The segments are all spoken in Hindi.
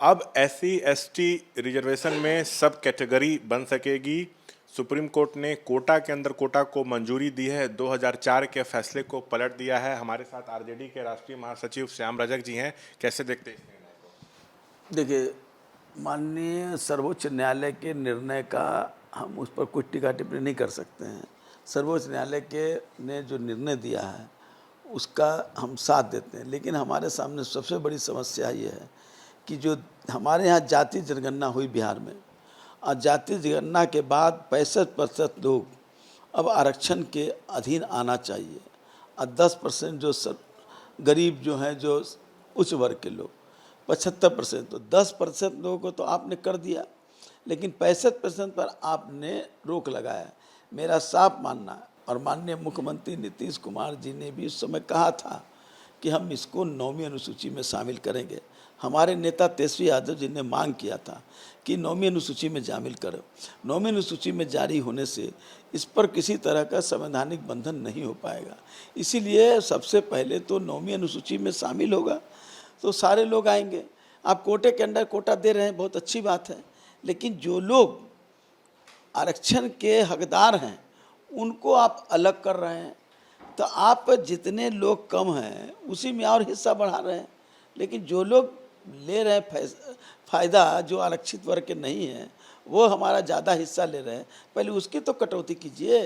अब SC ST रिजर्वेशन में सब कैटेगरी बन सकेगी। सुप्रीम कोर्ट ने कोटा के अंदर कोटा को मंजूरी दी है। 2004 के फैसले को पलट दिया है। हमारे साथ आरजेडी के राष्ट्रीय महासचिव श्याम रजक जी हैं। कैसे देखते हैं इस निर्णय को? देखिए, माननीय सर्वोच्च न्यायालय के निर्णय का हम उस पर कुछ टीका टिप्पणी नहीं कर सकते हैं। सर्वोच्च न्यायालय के ने जो निर्णय दिया है उसका हम साथ देते हैं, लेकिन हमारे सामने सबसे बड़ी समस्या ये है कि जो हमारे यहाँ जाति जनगणना हुई बिहार में, और जाति जनगणना के बाद 65% लोग अब आरक्षण के अधीन आना चाहिए, और 10% जो गरीब जो हैं, जो उच्च वर्ग के लोग 75%, तो 10% लोगों को तो आपने कर दिया, लेकिन 65% पर आपने रोक लगाया। मेरा साफ मानना है, और माननीय मुख्यमंत्री नीतीश कुमार जी ने भी उस समय कहा था कि हम इसको 9वीं अनुसूची में शामिल करेंगे। हमारे नेता तेजस्वी यादव जी ने मांग किया था कि 9वीं अनुसूची में शामिल करो। 9वीं अनुसूची में जारी होने से इस पर किसी तरह का संवैधानिक बंधन नहीं हो पाएगा। इसीलिए सबसे पहले तो 9वीं अनुसूची में शामिल होगा तो सारे लोग आएंगे। आप कोटे के अंदर कोटा दे रहे हैं, बहुत अच्छी बात है, लेकिन जो लोग आरक्षण के हकदार हैं उनको आप अलग कर रहे हैं। तो आप जितने लोग कम हैं उसी में और हिस्सा बढ़ा रहे हैं, लेकिन जो लोग ले रहे हैं फ़ायदा, जो आरक्षित वर्ग के नहीं हैं, वो हमारा ज़्यादा हिस्सा ले रहे हैं। पहले उसकी तो कटौती कीजिए।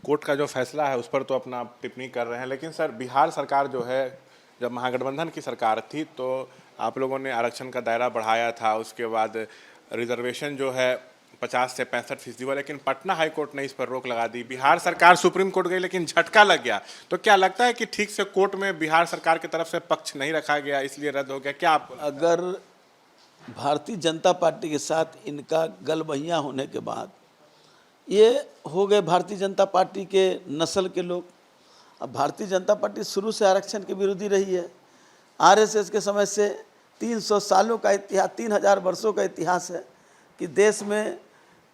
कोर्ट का जो फैसला है उस पर तो अपना टिप्पणी कर रहे हैं, लेकिन सर बिहार सरकार जो है, जब महागठबंधन की सरकार थी तो आप लोगों ने आरक्षण का दायरा बढ़ाया था। उसके बाद रिजर्वेशन जो है 50 से 65% हुआ, लेकिन पटना हाई कोर्ट ने इस पर रोक लगा दी। बिहार सरकार सुप्रीम कोर्ट गई, लेकिन झटका लग गया। तो क्या लगता है कि ठीक से कोर्ट में बिहार सरकार की तरफ से पक्ष नहीं रखा गया, इसलिए रद्द हो गया? क्या आपको अगर भारतीय जनता पार्टी के साथ इनका गलबहियाँ होने के बाद ये हो गए भारतीय जनता पार्टी के नस्ल के लोग। अब भारतीय जनता पार्टी शुरू से आरक्षण के विरोधी रही है। आरएसएस के समय से 300 सालों का इतिहास, 3000 वर्षों का इतिहास है कि देश में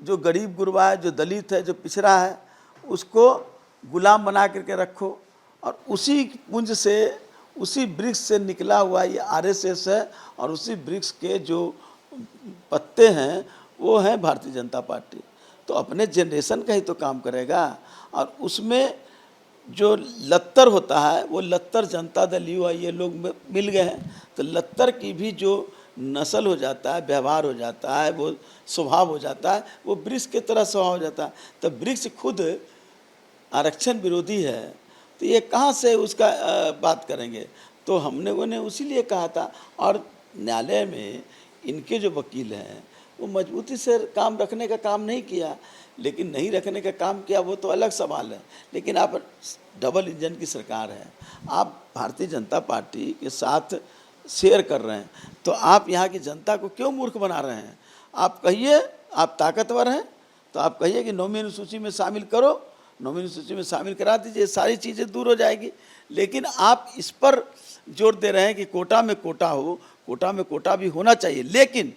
जो गरीब गुरबा है, जो दलित है, जो पिछड़ा है, उसको गुलाम बना करके रखो। और उसी पुंज से, उसी वृक्ष से निकला हुआ ये आरएसएस है, और उसी वृक्ष के जो पत्ते हैं वो हैं भारतीय जनता पार्टी। तो अपने जनरेशन का ही तो काम करेगा, और उसमें जो लत्तर होता है वो लत्तर जनता दल युवा ये लोग मिल गए हैं। तो लत्तर की भी जो नस्ल हो जाता है, व्यवहार हो जाता है, वो स्वभाव हो जाता है, वो वृक्ष की तरह स्वभाव हो जाता है। तो वृक्ष खुद आरक्षण विरोधी है, तो ये कहाँ से उसका बात करेंगे? तो हमने उन्हें उसीलिए कहा था, और न्यायालय में इनके जो वकील हैं वो मजबूती से काम रखने का काम नहीं किया, लेकिन नहीं रखने का काम किया वो तो अलग सवाल है। लेकिन आप डबल इंजन की सरकार है, आप भारतीय जनता पार्टी के साथ शेयर कर रहे हैं, तो आप यहाँ की जनता को क्यों मूर्ख बना रहे हैं? आप कहिए आप ताकतवर हैं तो आप कहिए कि 9वीं अनुसूची में शामिल करो, 9वीं अनुसूची में शामिल करा दीजिए, सारी चीज़ें दूर हो जाएगी। लेकिन आप इस पर जोर दे रहे हैं कि कोटा में कोटा हो, कोटा में कोटा भी होना चाहिए, लेकिन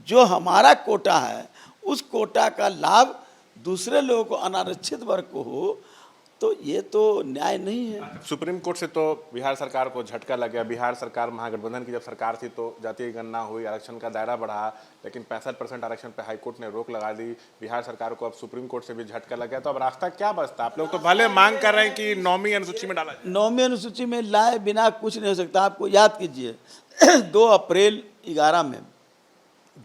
जो हमारा कोटा है उस कोटा का लाभ दूसरे लोगों को, अनारक्षित वर्ग को हो, तो ये तो न्याय नहीं है। सुप्रीम कोर्ट से तो बिहार सरकार को झटका लग गया। बिहार सरकार महागठबंधन की जब सरकार थी तो जातीय गणना हुई, आरक्षण का दायरा बढ़ा, लेकिन 65% आरक्षण पे हाईकोर्ट ने रोक लगा दी। बिहार सरकार को अब सुप्रीम कोर्ट से भी झटका लग गया। तो अब रास्ता क्या बचता? आप लोग तो भले मांग कर रहे हैं कि 9वीं अनुसूची में डाला जाए। 9वीं अनुसूची में लाए बिना कुछ नहीं हो सकता। आपको याद कीजिए 2 अप्रैल 11 में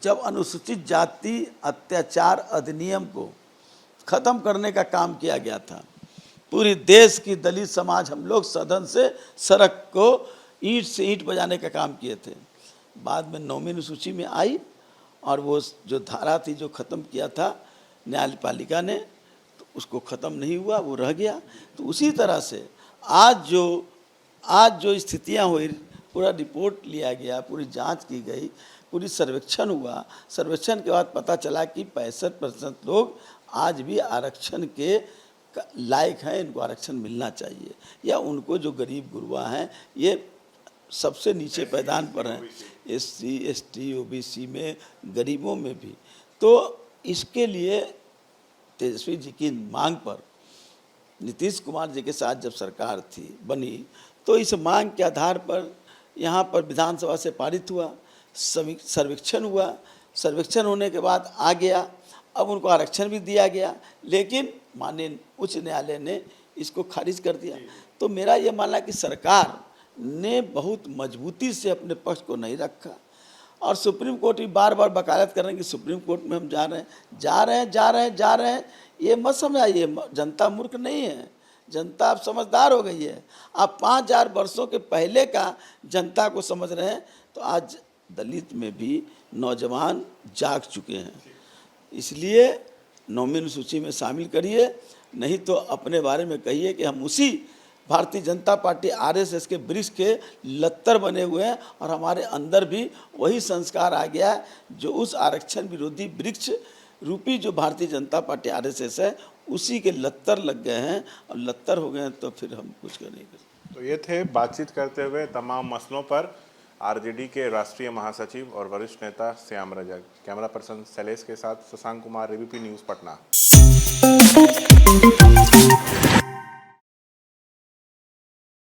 जब अनुसूचित जाति अत्याचार अधिनियम को ख़त्म करने का काम किया गया था, पूरी देश की दलित समाज हम लोग सदन से सड़क को ईंट से ईंट बजाने का काम किए थे। बाद में 9वीं अनुसूची में आई, और वो जो धारा थी जो ख़त्म किया था न्यायपालिका ने, तो उसको ख़त्म नहीं हुआ, वो रह गया। तो उसी तरह से आज जो स्थितियाँ हुई, पूरा रिपोर्ट लिया गया, पूरी जांच की गई, पूरी सर्वेक्षण हुआ। सर्वेक्षण के बाद पता चला कि 65% लोग आज भी आरक्षण के लायक हैं, इनको आरक्षण मिलना चाहिए। या उनको जो गरीब गुरबा हैं, ये सबसे नीचे पैदान पर हैं, SC ST OBC में, गरीबों में भी। तो इसके लिए तेजस्वी जी की मांग पर नीतीश कुमार जी के साथ जब सरकार थी बनी, तो इस मांग के आधार पर यहाँ पर विधानसभा से पारित हुआ सर्वेक्षण हुआ, सर्वेक्षण होने के बाद आ गया, अब उनको आरक्षण भी दिया गया, लेकिन माननीय उच्च न्यायालय ने इसको खारिज कर दिया। तो मेरा ये मानना है कि सरकार ने बहुत मजबूती से अपने पक्ष को नहीं रखा और सुप्रीम कोर्ट भी बार बार वकालत कर रहे हैं कि सुप्रीम कोर्ट में हम जा रहे हैं। ये मत समझाइए, जनता मूर्ख नहीं है, जनता अब समझदार हो गई है। आप 5000 वर्षों के पहले का जनता को समझ रहे हैं, तो आज दलित में भी नौजवान जाग चुके हैं। इसलिए नॉमिनल सूची में शामिल करिए, नहीं तो अपने बारे में कहिए कि हम उसी भारतीय जनता पार्टी आरएसएस के वृक्ष के लत्तर बने हुए हैं और हमारे अंदर भी वही संस्कार आ गया है जो उस आरक्षण विरोधी वृक्ष रूपी जो भारतीय जनता पार्टी आरएसएस है उसी के लत्तर लग गए हैं, और लत्तर हो गए हैं तो फिर हम कुछ कर नहीं सकते। तो ये थे बातचीत करते हुए तमाम मसलों पर आरजेडी के राष्ट्रीय महासचिव और वरिष्ठ नेता श्याम रजक। कैमरा पर्सन शैलेश के साथ शशांक कुमार, एबीपी न्यूज़ पटना।